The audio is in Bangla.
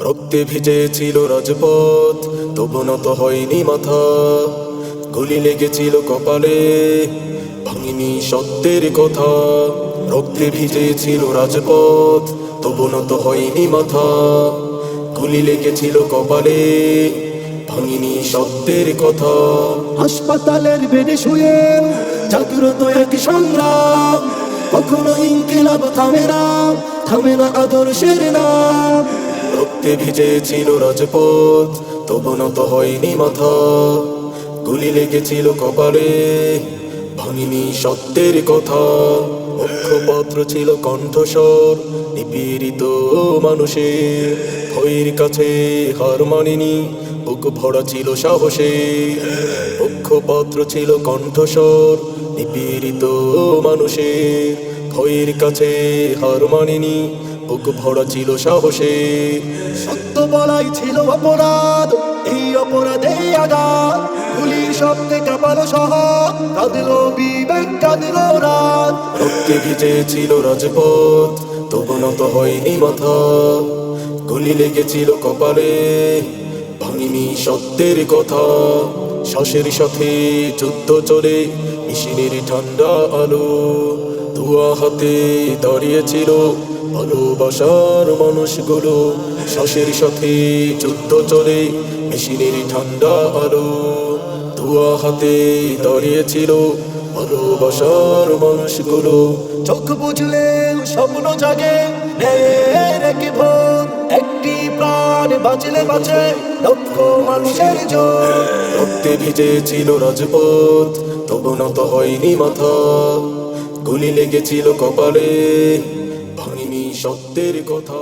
রক্তে ভিজেছিল রাজপথ, তবু নত হয়নি মাথা। গুলি লেগেছিল কপালে, ভাঙিনি সত্যের কথা। রক্তে ভিজেছিল রাজপথ, তবু নত হয়নি মাথা। গুলি লেগেছিল কপালে, ভাঙিনি সত্যের কথা। হাসপাতালের বেডে শুয়ে জাগ্রত এক সংগ্রাম, কখনো ইনকিলাব থামে না, থামে না আদর্শের নাম। রক্তে ভিজেছিল রাজপথ, তবু নত হয়নি মাথা। গুলি লেগেছিল কপালে, ভাঙিনি সত্যের কথা। মুখপত্র ছিল কণ্ঠস্বর, নিপীড়িত মানুষের। ভয়ের কাছে হার মানিনি, বুক ভরা ছিল সাহসে। মুখপত্র ছিল কণ্ঠস্বর, নিপীড়িত মানুষের। ভয়ের কাছে হার মানিনি, বুক ভরা ছিল সাহসে। সত্য বলাই ছিল অপরাধ, এই অপরাধে আঘাত। গুলির শব্দে কাঁপালো শহর, কাঁদলো বিবেক, কাঁদলো রাত। রক্তে ভিজেছিল রাজপথ, তবু নত হয়নি মাথা। গুলি লেগেছিল কপালে, ভাঙিনি সত্যের কথা। শ্বাসের সাথে যুদ্ধ চলে, মেশিনের ঠান্ডা আলো। ধোয়া হাতে দাঁড়িয়েছিল ভালোবাসার মানুষগুলো। শ্বাসের সাথে যুদ্ধ চলে, মেশিনের ঠান্ডা আলো। ধোয়া হাতে দাঁড়িয়েছিল ভালোবাসার মানুষগুলো। চোখ বুঝলে স্বপ্ন জাগে, ন্যায়ের এক ভোর। একটি প্রাণ বাঁচলে বাঁচে লক্ষ মানুষের জোর। রক্তে ভিজেছিল রাজপথ, তবু নত হয়নি মাথা। গুলি লেগেছিল কপালে, ভাঙিনি সত্যের কথা।